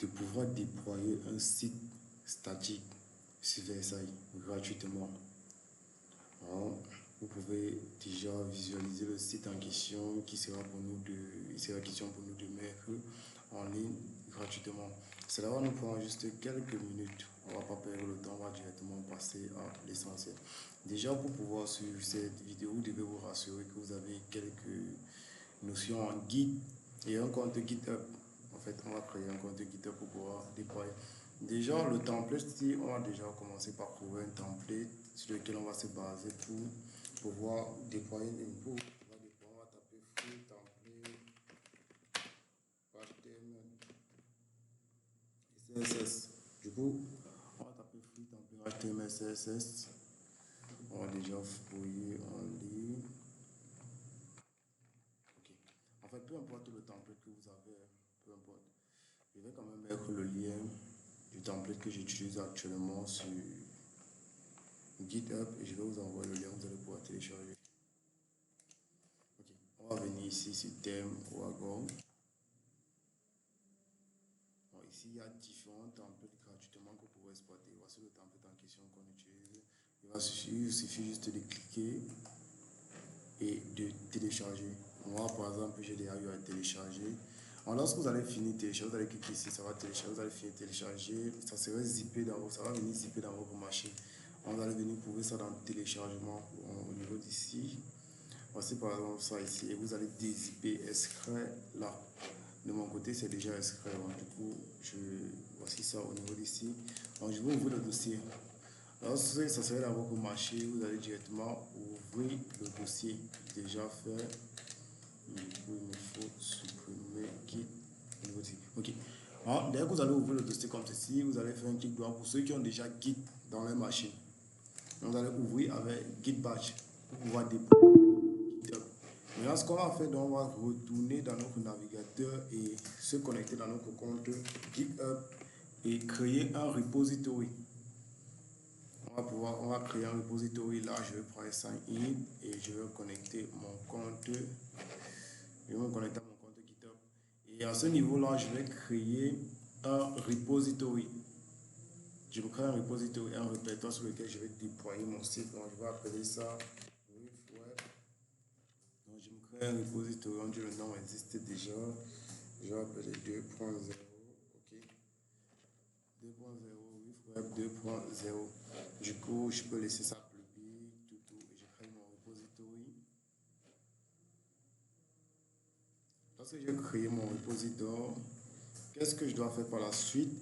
de pouvoir déployer un site statique sur Versailles gratuitement. Alors, vous pouvez déjà visualiser le site en question qui sera pour nous il sera question pour nous de mettre en ligne gratuitement. Cela va nous prendre juste quelques minutes. On ne va pas perdre le temps, on va directement passer à l'essentiel. Déjà, pour pouvoir suivre cette vidéo, vous devez vous rassurer que vous avez quelques notions en guide et un compte GitHub. En fait, on va créer un compte GitHub pour pouvoir déployer. Déjà, le template, si on va déjà commencer par trouver un template sur lequel on va se baser pour pouvoir déployer une input. On va taper free template, HTML et CSS. Du coup, on va taper free template, HTML, CSS. On va déjà fouiller en ligne. Ok. En fait, peu importe le template que vous avez, peu importe. Je vais quand même mettre le lien du template que j'utilise actuellement sur GitHub et je vais vous envoyer le lien, vous allez pouvoir télécharger. Ok, on va venir ici sur thème Wagon. Bon, ici, il y a différents templates gratuitement que vous pouvez exploiter. Voici le template en question qu'on utilise. Il suffit juste de cliquer et de télécharger. Moi, par exemple, j'ai déjà eu à télécharger. Alors, lorsque vous allez finir de télécharger, vous allez cliquer ici, ça va télécharger. Vous allez finir de télécharger, ça sera zippé ça va venir zipper dans votre machine. On allez venir trouver ça dans le téléchargement au niveau d'ici. Voici par exemple ça ici et vous allez dézipper, extraire là. De mon côté, c'est déjà extrait. Donc, du coup, voici ça au niveau d'ici. Donc, je vais ouvrir le dossier. Lorsque ça serait dans votre machine, vous allez directement ouvrir le dossier déjà fait. Du coup, il me faut supprimer Git. Ok. Alors, dès que vous allez ouvrir le dossier comme ceci, vous allez faire un clic droit pour ceux qui ont déjà Git dans leur machine. Donc, vous allez ouvrir avec Git Batch pour pouvoir déployer GitHub. Maintenant, ce qu'on va faire, donc, on va retourner dans notre navigateur et se connecter dans notre compte GitHub et créer un repository. On va créer un repository. Là, je vais prendre sign in et je vais connecter mon compte. Je vais me connecter à mon compte GitHub. Et à ce niveau-là, je vais créer un repository. Je vais créer un repository, un répertoire sur lequel je vais déployer mon site. Donc, je vais appeler ça Web. Donc, je me crée un repository, on dit le nom existe déjà. Je vais appeler 2.0. Ok. 2.0, Web 2.0. Du coup, je peux laisser ça public, tout. Et je crée mon repository. Lorsque j'ai créé mon repository, qu'est-ce que je dois faire par la suite?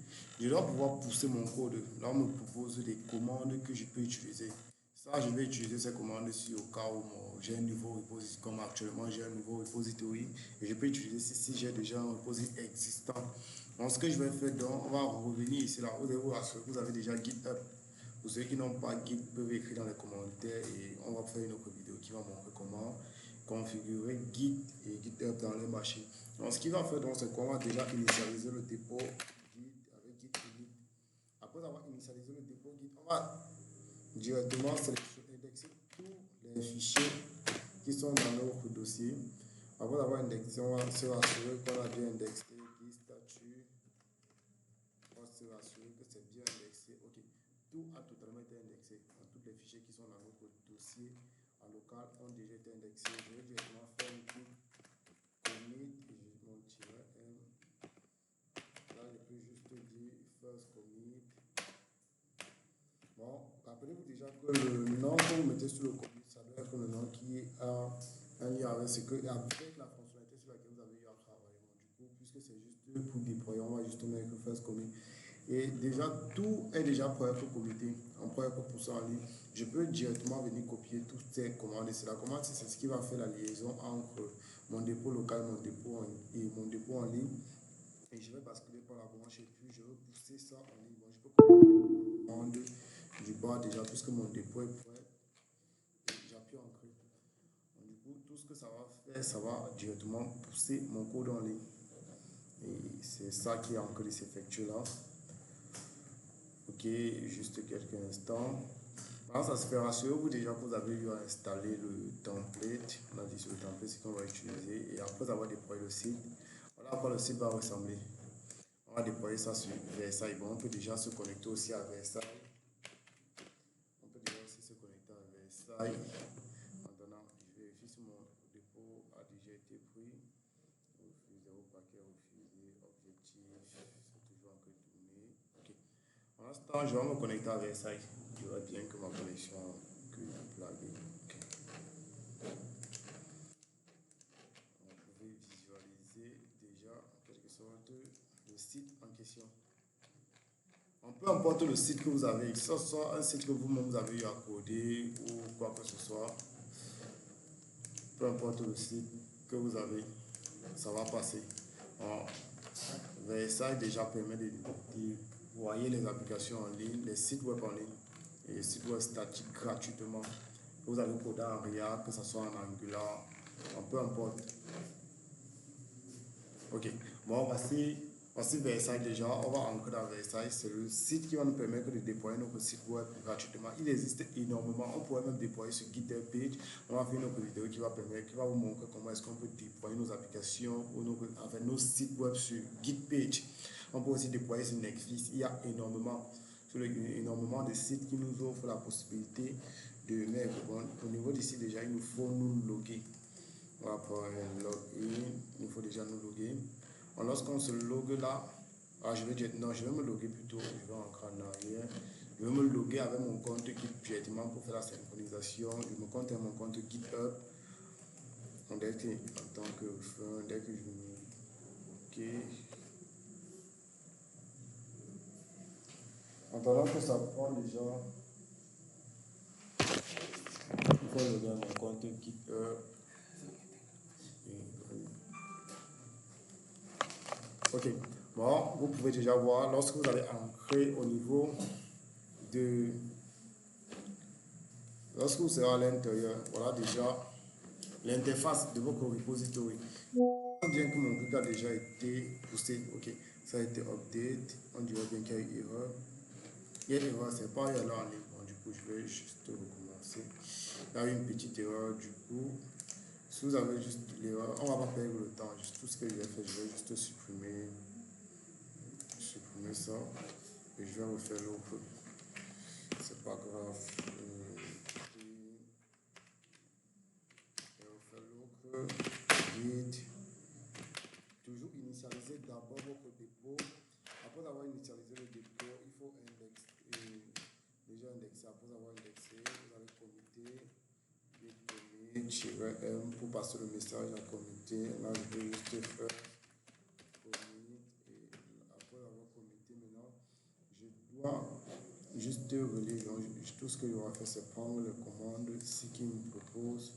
Je dois pouvoir pousser mon code. Là, on me propose des commandes que je peux utiliser. Ça, je vais utiliser ces commandes si au cas où j'ai un nouveau repository, comme actuellement j'ai un nouveau repository, et je peux utiliser si j'ai déjà un repository existant. Donc, ce que je vais faire, donc, on va revenir ici, là, vous devez vous assurer que vous avez déjà GitHub. Pour ceux qui n'ont pas Git, peuvent écrire dans les commentaires et on va faire une autre vidéo qui va montrer comment configurer Git et GitHub dans les machines. Donc, ce qu'il va faire, c'est qu'on va déjà initialiser le dépôt Git avec Git init. Après avoir initialisé le dépôt Git, on va directement indexer tous les fichiers qui sont dans notre dossier. Après avoir indexé, on va se rassurer qu'on a bien indexé Git statut. On va se rassurer que c'est bien indexé. Ok, tout a totalement été indexé. Tous les fichiers qui sont dans notre dossier en local ont déjà été indexés. Je vais directement faire un clic commit et je mon -m. Là, je peux juste dire first commit. Bon, rappelez-vous déjà que le nom que vous mettez sur le commit, ça doit être le nom qui a un lien avec la fonctionnalité sur laquelle vous avez eu à travailler. Bon, du coup, puisque c'est juste pour déployer, on va juste mettre first commit. Et déjà, tout est déjà prêt pour comité, en prêt pour pousser en ligne. Je peux directement venir copier toutes ces commandes. Et c'est la commande, c'est ce qui va faire la liaison entre mon dépôt local et mon dépôt en ligne. Et je vais basculer par la branche et puis je vais pousser ça en ligne. Bon, je peux commande du bas déjà puisque mon dépôt est prêt. Et j'appuie en clé. Du coup, tout ce que ça va faire, ça va directement pousser mon code en ligne. Et c'est ça qui est en train de s'effectuer là. Ok, juste quelques instants. Alors, ça se fait rassurez-vous déjà que vous avez eu à installer le template. On a dit sur le template ce qu'on va utiliser. Et après avoir déployé le site, voilà à quoi le site va ressembler. va déployer ça sur Versailles. Bon, on peut déjà se connecter aussi à Versailles. On peut déjà aussi se connecter à Versailles. Maintenant, je vérifie si mon dépôt a déjà été pris. Refusé au paquet, refusé, objectif, c'est toujours en code tourné. Ok. Pour l'instant, je vais me connecter à Versailles. Je vois bien que ma connexion que je blague. Ok. On pouvait visualiser déjà en quelque sorte le site en question. Peu importe le site que vous avez, que ce soit un site que vous-même vous avez eu à coder ou quoi que ce soit, peu importe le site que vous avez, ça va passer. Versailles déjà permet de déployer les applications en ligne, les sites web en ligne et les sites web statiques gratuitement. Vous avez codé en React, que ce soit en Angular, peu importe. Ok, bon, voici Versailles déjà. On va entrer dans Versailles. C'est le site qui va nous permettre de déployer notre site web gratuitement. Il existe énormément. On pourrait même déployer sur GitHub page. On va faire notre vidéo qui va vous montrer comment est-ce qu'on peut déployer nos applications ou nos sites web sur GitPage. On peut aussi déployer sur Netflix. Il y a énormément de sites qui nous offrent la possibilité de mettre. Bon, au niveau d'ici déjà, il nous faut nous loguer. On va prendre un login. Il faut déjà nous loguer. Lorsqu'on se logue là, je vais me loguer plutôt. Je vais entrer en arrière. Je vais me loguer avec mon compte directement pour faire la synchronisation. Je me compte à mon compte GitHub. Dès que je me. Ok. En attendant que ça prend déjà. Il faut loguer à mon compte GitHub. Ok, bon, vous pouvez déjà voir, lorsque vous allez entrer au niveau de... Lorsque vous serez à l'intérieur, voilà déjà l'interface de votre repository. Bien que mon truc a déjà été poussé, ok, ça a été update, on dirait bien qu'il y a eu erreur. Il y a une erreur, c'est pas il y a là en ligne. Bon, du coup, je vais juste recommencer. Il y a eu une petite erreur, du coup. Si vous avez juste l'erreur, on va pas perdre le temps. Juste tout ce que je vais faire, je vais juste supprimer ça et je vais refaire l'autre. C'est pas grave. Je vais refaire l'autre. Vide. Toujours initialiser d'abord votre dépôt. Après avoir initialisé le dépôt, il faut indexer. Déjà indexé. Après avoir indexé, vous allez commiter. -m pour passer le message à comité. Là, je vais juste faire commit et après avoir commité maintenant, je dois juste relire. Donc, tout ce que je dois faire, c'est prendre les commandes, ce qu'il me propose.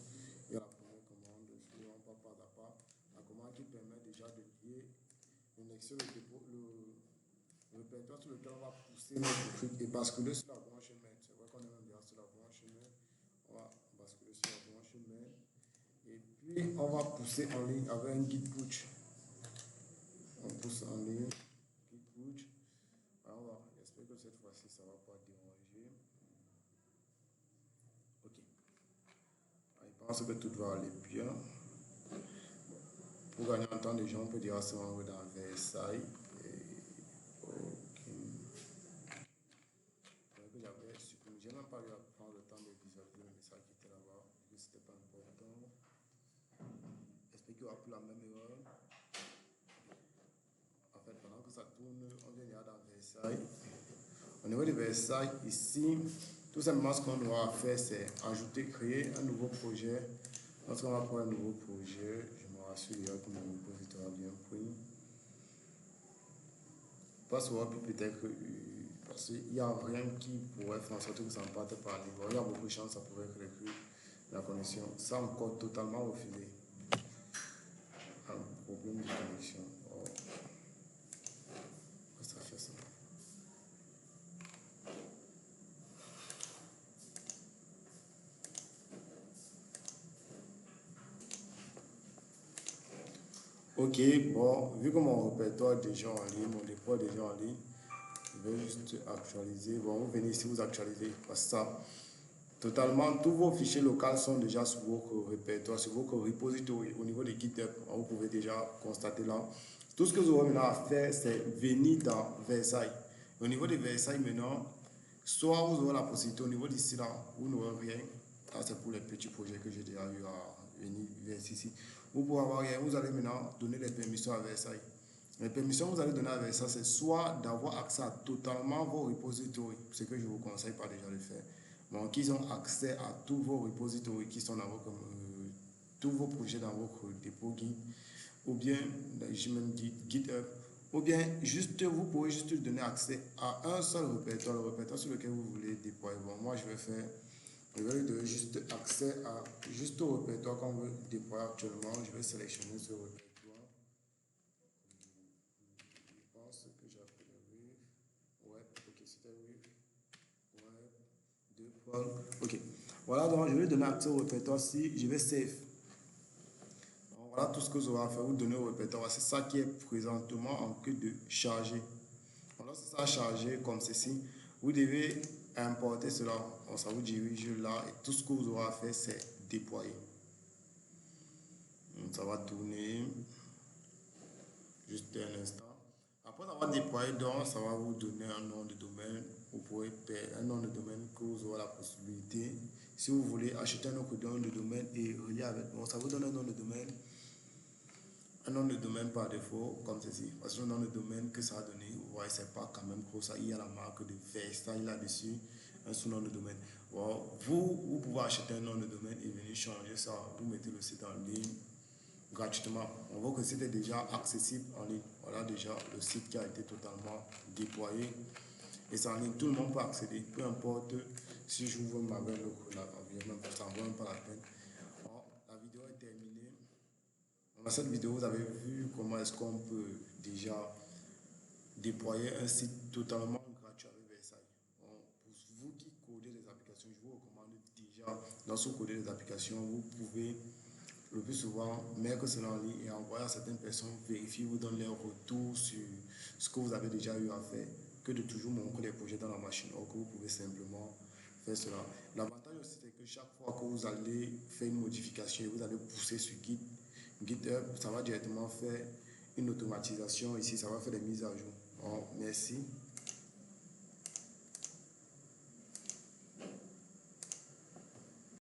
Il y a la première commande, je vais en pas à pas. La commande qui permet déjà de lier, indexer le dépôt, le répertoire sur lequel on va pousser notre truc et basculer sur la branche main. C'est vrai qu'on est même bien sur la branche main. On va basculer sur la branche main. Et puis, on va pousser en ligne avec un git push. On pousse en ligne, git push. Alors, j'espère que cette fois-ci, ça ne va pas déranger. Ok. Je pense que tout va aller bien. Pour gagner en temps, les gens, on peut dire ça dans Versailles. J'ai même pas eu à prendre le temps de visualiser le message qui était là-bas. C'était pas important. J'espère qu'il y aura plus la même erreur. En fait, pendant que ça tourne, on vient déjà dans Versailles. Au niveau de Versailles, ici, tout simplement ce qu'on doit faire, c'est créer un nouveau projet. Lorsqu'on va prendre un nouveau projet, je me rassure que mon repository a bien pris. Pas souvent, peut-être parce qu'il n'y a rien qui pourrait faire en sorte que ça ne parte pas à niveau. Il y a beaucoup de chances que ça pourrait récupérer la connexion. Ça encore totalement refusé. Un problème de connexion. Oh. Ça fait ça. Ok, bon, vu que mon répertoire est déjà en ligne, mon dépôt est déjà en ligne, je vais juste actualiser. Bon, vous venez ici, vous actualisez. Parce que ça, totalement, tous vos fichiers locaux sont déjà sur votre répertoire, sur votre repository au niveau de GitHub. Vous pouvez déjà constater là, Tout ce que vous aurez maintenant à faire, c'est venir dans Versailles. Au niveau de Versailles, maintenant, soit vous aurez la possibilité, au niveau d'ici là, vous n'aurez rien. Ça, c'est pour les petits projets que j'ai déjà eu à venir vers ici. Vous pouvez avoir rien. Vous allez maintenant donner les permissions à Versailles. Les permissions que vous allez donner à Versailles, c'est soit d'avoir accès à totalement vos repositories, ce que je ne vous conseille pas déjà de faire. Donc, ils ont accès à tous vos repositories qui sont dans votre, tous vos projets dans votre dépôt guide, ou bien, j'ai même dit GitHub, ou bien juste, vous pouvez juste donner accès à un seul répertoire, le répertoire sur lequel vous voulez déployer. Bon, moi, je vais lui donner juste accès à juste au répertoire qu'on veut déployer actuellement. Je vais sélectionner ce répertoire. Je pense que j'ai appelé web, ok, c'était web, deux fois, ok. Voilà, donc je vais donner accès au répertoire si je vais save. Donc, voilà tout ce que vous aurez à faire, vous donner au répertoire. C'est ça qui est présentement en queue de charger. Alors, c'est ça chargé comme ceci. Vous devez importer cela. Donc, ça vous dirige là et tout ce que vous aurez à faire, c'est déployer. Donc, ça va tourner juste un instant. Après avoir déployé, donc, ça va vous donner un nom de domaine. Vous pouvez payer un nom de domaine que vous aurez la possibilité. Si vous voulez acheter un autre nom de domaine et relier avec, bon, ça vous donne un nom de domaine. Un nom de domaine par défaut, comme ceci. Parce que le nom de domaine que ça a donné, vous voyez, c'est pas quand même gros. Ça, il y a la marque de Versailles là-dessus, un sous-nom de domaine. Bon, vous pouvez acheter un nom de domaine et venir changer ça. Vous mettez le site en ligne gratuitement. On voit que c'était déjà accessible en ligne. Voilà déjà le site qui a été totalement déployé. Et c'est en ligne, tout le monde peut accéder. Peu importe si j'ouvre ma veille, ça ne vaut même pas la peine. Bon, la vidéo est terminée. Dans cette vidéo, vous avez vu comment est-ce qu'on peut déjà déployer un site totalement gratuit avec Versailles. Bon, pour vous qui codez des applications, je vous recommande déjà, dans ce coder des applications, vous pouvez le plus souvent mettre cela en ligne et envoyer à certaines personnes, vérifier, vous donner leur retour sur ce que vous avez déjà eu à faire, que de toujours montrer les projets dans la machine, ou que vous pouvez simplement faire cela. L'avantage aussi, c'est que chaque fois que vous allez faire une modification et vous allez pousser sur GitHub, ça va directement faire une automatisation ici, ça va faire des mises à jour. Bon, merci.